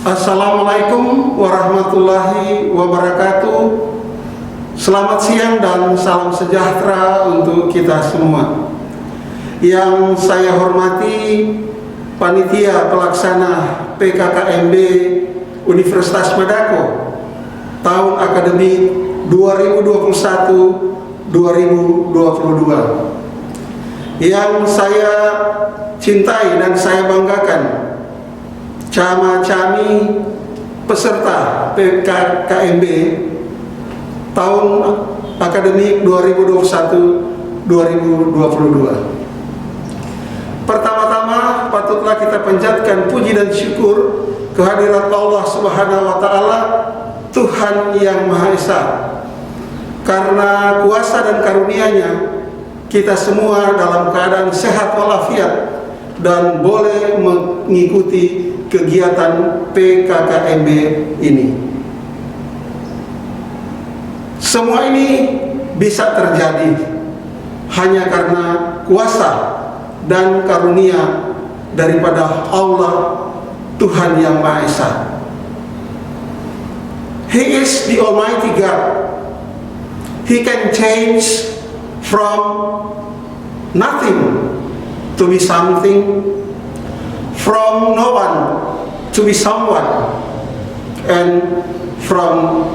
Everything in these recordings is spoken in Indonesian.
Assalamualaikum warahmatullahi wabarakatuh. Selamat siang dan salam sejahtera untuk kita semua. Yang saya hormati Panitia Pelaksana PKKMB Universitas Madako tahun akademik 2021-2022. Yang saya cintai dan saya banggakan, Cama-cami peserta PKKMB tahun akademik 2021-2022. Pertama-tama patutlah kita panjatkan puji dan syukur kehadirat Allah Subhanahu wa taala, Tuhan yang Maha Esa. Karena kuasa dan karunia-Nya kita semua dalam keadaan sehat walafiat dan boleh mengikuti kegiatan PKKMB ini. Semua ini bisa terjadi hanya karena kuasa dan karunia daripada Allah, Tuhan yang Maha Esa. He is the Almighty God. He can change from nothing to be something, from no one to be someone, and from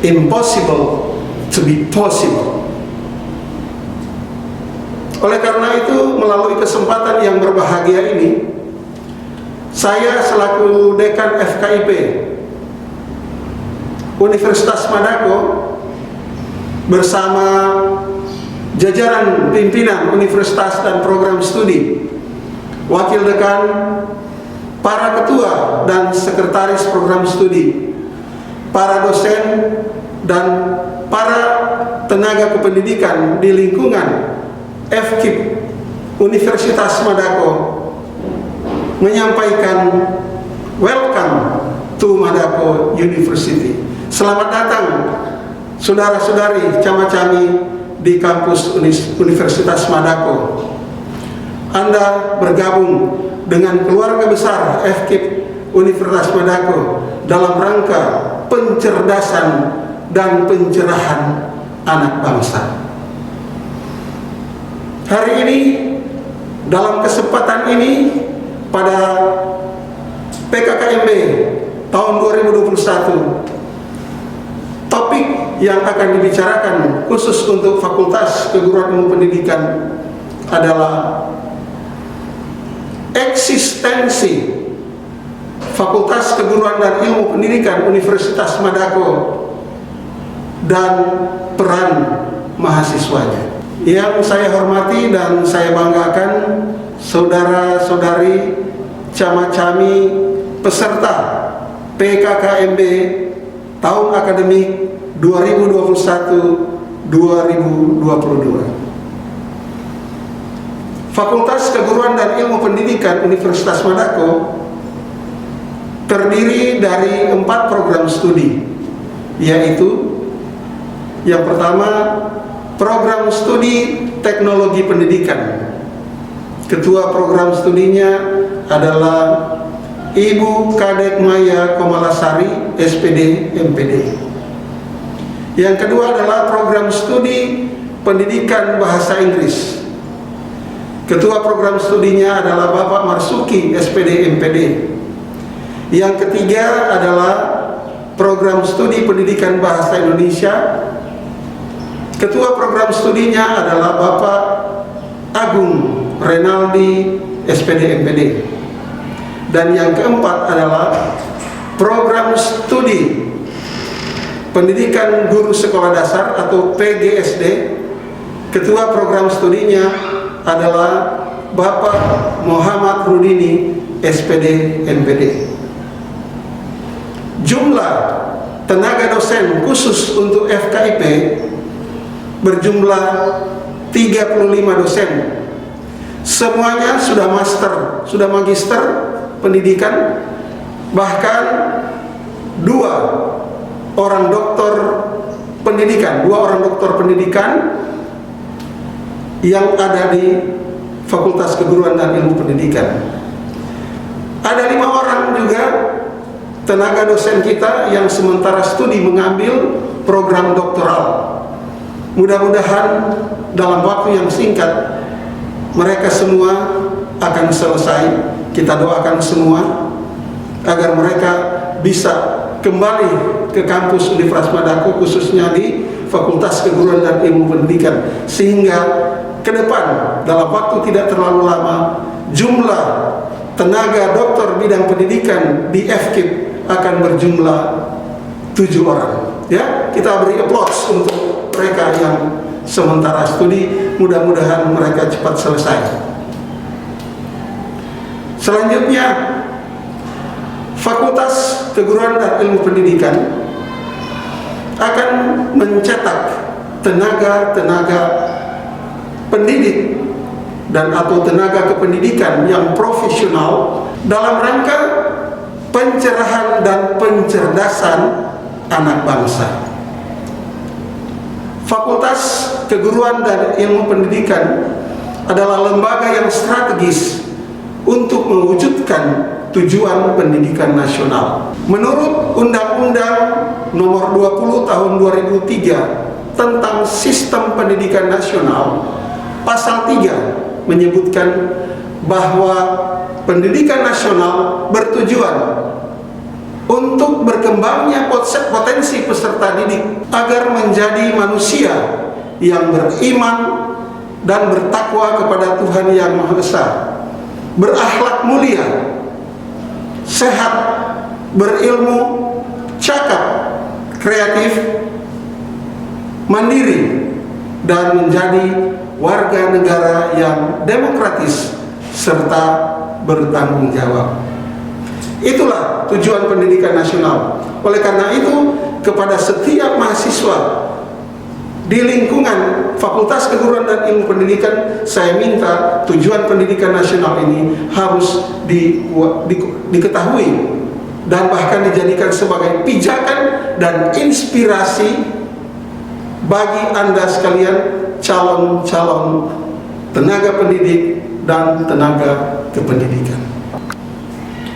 impossible to be possible. Oleh karena itu, melalui kesempatan yang berbahagia ini, saya selaku Dekan FKIP Universitas Madako bersama jajaran pimpinan universitas dan program studi, wakil dekan, para ketua dan sekretaris program studi, para dosen, dan para tenaga kependidikan di lingkungan FKIP Universitas Madako menyampaikan welcome to Madako University. Selamat datang saudara-saudari Cama-cami di kampus Universitas Madako. Anda bergabung dengan keluarga besar FKIP Universitas Madako dalam rangka pencerdasan dan pencerahan anak bangsa. Hari ini, dalam kesempatan ini, pada PKKMB tahun 2021, topik yang akan dibicarakan khusus untuk Fakultas Keguruan Ilmu Pendidikan adalah eksistensi Fakultas Keguruan dan Ilmu Pendidikan Universitas Madako dan peran mahasiswanya. Yang saya hormati dan saya banggakan, saudara-saudari Cama-cami peserta PKKMB tahun akademik 2021-2022. Fakultas Keguruan dan Ilmu Pendidikan Universitas Madako terdiri dari 4 program studi, yaitu yang pertama, program studi teknologi pendidikan. Ketua program studinya adalah Ibu Kadek Maya Komalasari, SPD MPD. Yang kedua adalah program studi pendidikan bahasa Inggris. Ketua program studinya adalah Bapak Marsuki, SPD MPD. Yang ketiga adalah program studi pendidikan bahasa Indonesia. Ketua program studinya adalah Bapak Agung Renaldi, SPD MPD. Dan yang keempat adalah program studi pendidikan guru sekolah dasar atau PGSD. Ketua program studinya adalah Bapak Muhammad Rudini, SPD MPD. Jumlah tenaga dosen khusus untuk FKIP berjumlah 35 dosen. Semuanya sudah master, sudah magister pendidikan, bahkan 2 orang doktor pendidikan, 2 orang doktor pendidikan yang ada di Fakultas Keguruan dan Ilmu Pendidikan. Ada 5 orang juga tenaga dosen kita yang sementara studi mengambil program doktoral. Mudah-mudahan dalam waktu yang singkat mereka semua akan selesai. Kita doakan semua agar mereka bisa kembali ke kampus Universitas Madako, khususnya di Fakultas Keguruan dan Ilmu Pendidikan, sehingga ke depan dalam waktu tidak terlalu lama jumlah tenaga doktor bidang pendidikan di FKIP akan berjumlah 7 orang. Ya, kita beri applause untuk mereka yang sementara studi. Mudah-mudahan mereka cepat selesai. Selanjutnya, Fakultas Keguruan dan Ilmu Pendidikan akan mencetak tenaga-tenaga pendidik dan atau tenaga kependidikan yang profesional dalam rangka pencerahan dan pencerdasan anak bangsa. Fakultas Keguruan dan Ilmu Pendidikan adalah lembaga yang strategis untuk mewujudkan tujuan pendidikan nasional. Menurut Undang-Undang Nomor 20 Tahun 2003 tentang Sistem Pendidikan Nasional, Pasal 3 menyebutkan bahwa pendidikan nasional bertujuan untuk berkembangnya potensi peserta didik agar menjadi manusia yang beriman dan bertakwa kepada Tuhan Yang Maha Esa, berakhlak mulia, sehat, berilmu, cakap, kreatif, mandiri, dan menjadi warga negara yang demokratis serta bertanggung jawab. Itulah tujuan pendidikan nasional. Oleh karena itu, kepada setiap mahasiswa di lingkungan Fakultas Keguruan dan Ilmu Pendidikan, saya minta tujuan pendidikan nasional ini harus diketahui dan bahkan dijadikan sebagai pijakan dan inspirasi bagi Anda sekalian, calon-calon tenaga pendidik dan tenaga kependidikan.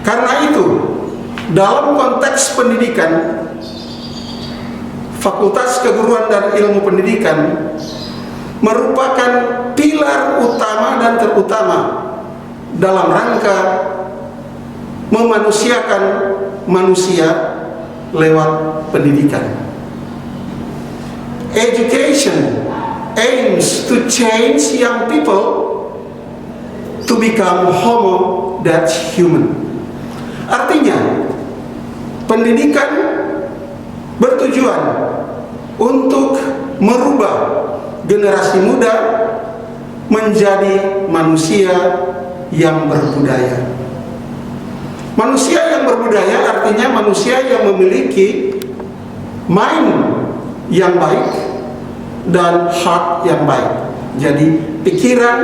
Karena itu, dalam konteks pendidikan, Fakultas Keguruan dan Ilmu Pendidikan merupakan pilar utama dan terutama dalam rangka memanusiakan manusia lewat pendidikan. Education aims to change young people to become Homo that's human. Artinya, pendidikan bertujuan untuk merubah generasi muda menjadi manusia yang berbudaya. Manusia yang berbudaya artinya manusia yang memiliki mind yang baik dan heart yang baik. Jadi pikiran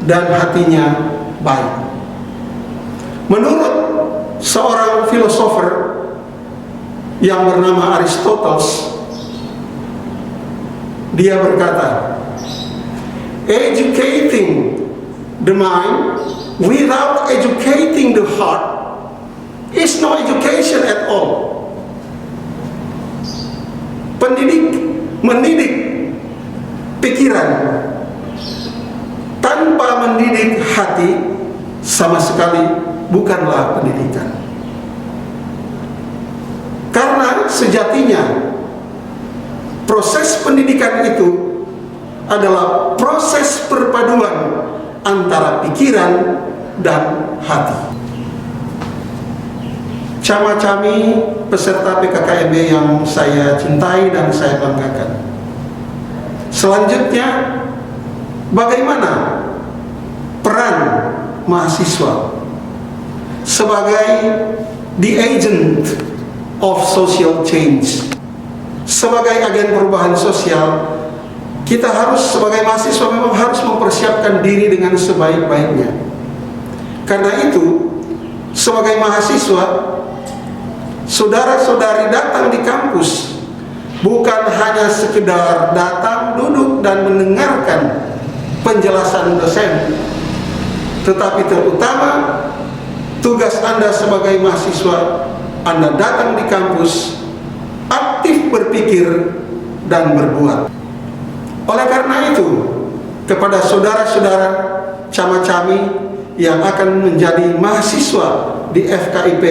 dan hatinya baik. Menurut seorang filosofer yang bernama Aristoteles, dia berkata, educating the mind without educating the heart is no education at all. Mendidik pikiran tanpa mendidik hati sama sekali bukanlah pendidikan. Karena sejatinya proses pendidikan itu adalah proses perpaduan antara pikiran dan hati. Cama-cami peserta PKKMB yang saya cintai dan saya banggakan. Selanjutnya, bagaimana peran mahasiswa sebagai the agent of social change, sebagai agen perubahan sosial? Kita harus sebagai mahasiswa memang harus mempersiapkan diri dengan sebaik-baiknya. Karena itu, sebagai mahasiswa, saudara-saudari datang di kampus bukan hanya sekedar datang, duduk, dan mendengarkan penjelasan dosen, tetapi terutama tugas Anda sebagai mahasiswa Anda datang di kampus, aktif berpikir dan berbuat. Oleh karena itu, kepada saudara-saudara cama-cami yang akan menjadi mahasiswa di FKIP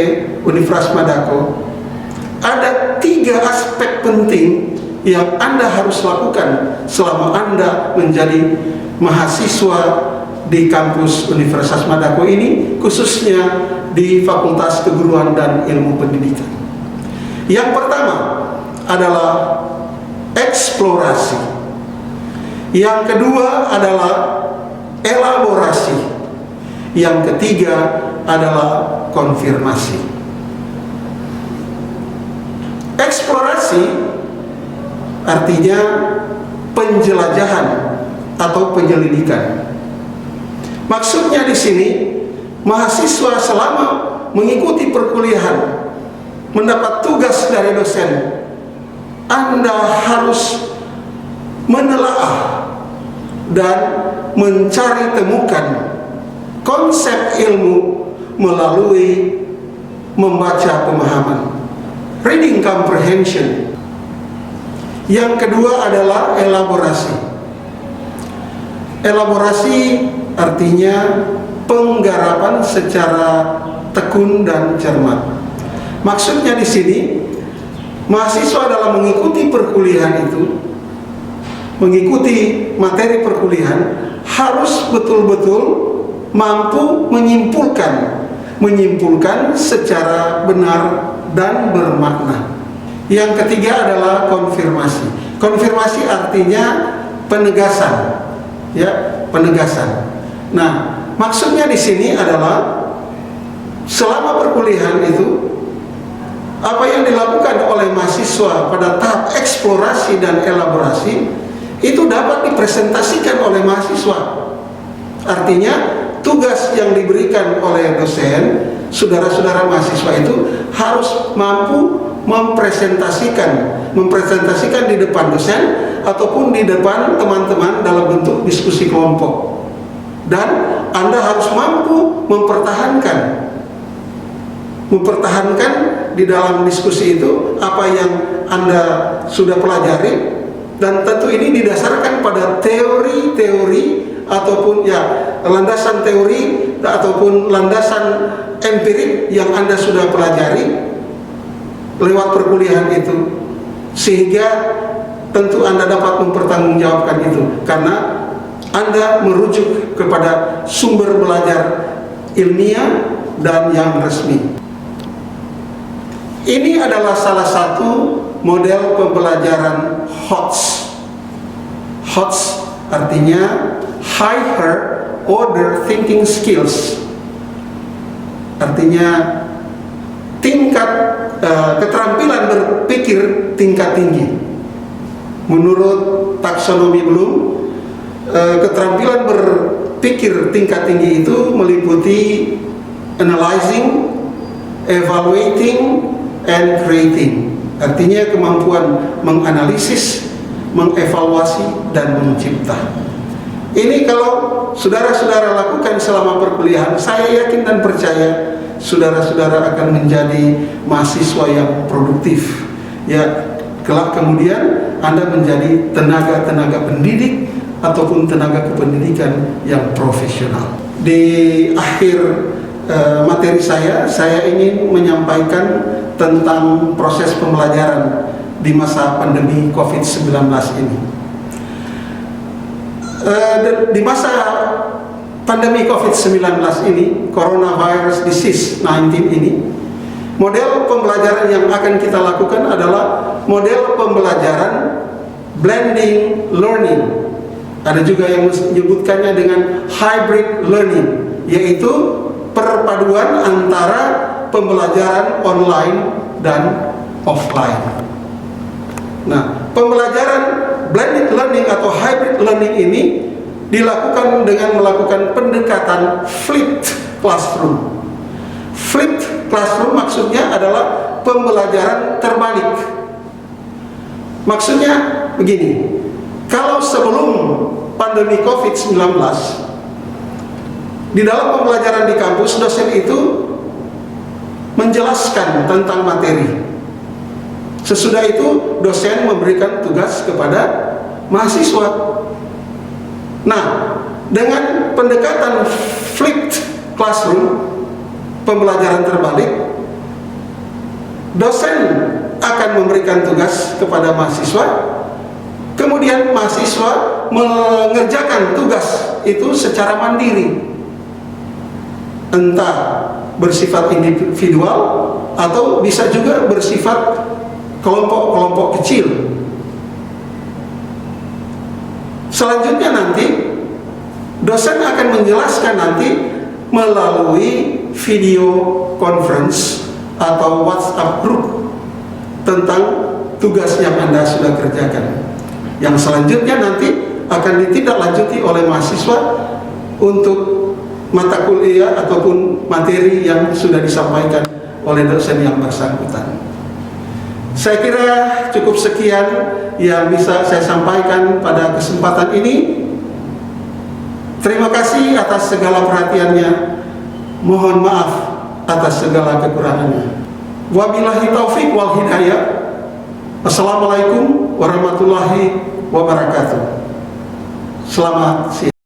Universitas Madako, ada 3 aspek penting yang Anda harus lakukan selama Anda menjadi mahasiswa di kampus Universitas Madako ini, khususnya di Fakultas Keguruan dan Ilmu Pendidikan. Yang pertama adalah eksplorasi. Yang kedua adalah elaborasi. Yang ketiga adalah konfirmasi. Eksplorasi artinya penjelajahan atau penyelidikan. Maksudnya di sini, mahasiswa selama mengikuti perkuliahan, mendapat tugas dari dosen, Anda harus menelaah dan mencari temukan konsep ilmu melalui membaca pemahaman, reading comprehension. Yang kedua adalah elaborasi. Elaborasi artinya penggarapan secara tekun dan cermat. Maksudnya di sini, mahasiswa dalam mengikuti perkuliahan itu, mengikuti materi perkuliahan, harus betul-betul mampu menyimpulkan secara benar dan bermakna. Yang ketiga adalah konfirmasi. Konfirmasi artinya penegasan, ya, penegasan. Nah, maksudnya di sini adalah selama perkuliahan itu, apa yang dilakukan oleh mahasiswa pada tahap eksplorasi dan elaborasi itu dapat dipresentasikan oleh mahasiswa. Artinya tugas yang diberikan oleh dosen, saudara-saudara mahasiswa itu harus mampu mempresentasikan di depan dosen ataupun di depan teman-teman dalam bentuk diskusi kelompok. Dan Anda harus mampu mempertahankan di dalam diskusi itu apa yang Anda sudah pelajari, dan tentu ini didasarkan pada teori-teori ataupun landasan teori ataupun landasan empirik yang Anda sudah pelajari lewat perkuliahan itu, sehingga tentu Anda dapat mempertanggungjawabkan itu karena Anda merujuk kepada sumber belajar ilmiah dan yang resmi. Ini adalah salah satu model pembelajaran HOTS. HOTS artinya Higher Order Thinking Skills. Artinya tingkat keterampilan berpikir tingkat tinggi. Menurut taksonomi Bloom, keterampilan berpikir tingkat tinggi itu meliputi analyzing, evaluating, and creating. Artinya kemampuan menganalisis, mengevaluasi, dan mencipta. Ini kalau saudara-saudara lakukan selama perkuliahan, saya yakin dan percaya saudara-saudara akan menjadi mahasiswa yang produktif. Ya, kelak kemudian Anda menjadi tenaga-tenaga pendidik ataupun tenaga kependidikan yang profesional. Di akhir materi saya ingin menyampaikan tentang proses pembelajaran di masa pandemi COVID-19 ini. Di masa pandemi COVID-19 ini, coronavirus disease 19 ini, model pembelajaran yang akan kita lakukan adalah model pembelajaran blending learning. Ada juga yang menyebutkannya dengan hybrid learning, yaitu perpaduan antara pembelajaran online dan offline. Nah, pembelajaran blended learning atau hybrid learning ini dilakukan dengan melakukan pendekatan flipped classroom. Flipped classroom maksudnya adalah pembelajaran terbalik. Maksudnya begini, kalau sebelum pandemi COVID-19, di dalam pembelajaran di kampus, dosen itu menjelaskan tentang materi. Sesudah itu dosen memberikan tugas kepada mahasiswa. Nah, dengan pendekatan flipped classroom, pembelajaran terbalik, dosen akan memberikan tugas kepada mahasiswa, kemudian mahasiswa mengerjakan tugas itu secara mandiri, entah bersifat individual atau bisa juga bersifat kelompok-kelompok kecil. Selanjutnya nanti dosen akan menjelaskan nanti melalui video conference atau WhatsApp group tentang tugas yang Anda sudah kerjakan, yang selanjutnya nanti akan ditindaklanjuti oleh mahasiswa untuk mata kuliah ataupun materi yang sudah disampaikan oleh dosen yang bersangkutan. Saya kira cukup sekian yang bisa saya sampaikan pada kesempatan ini. Terima kasih atas segala perhatiannya. Mohon maaf atas segala kekurangannya. Wabillahi taufik wal hidayah. Assalamualaikum warahmatullahi wabarakatuh. Selamat siang.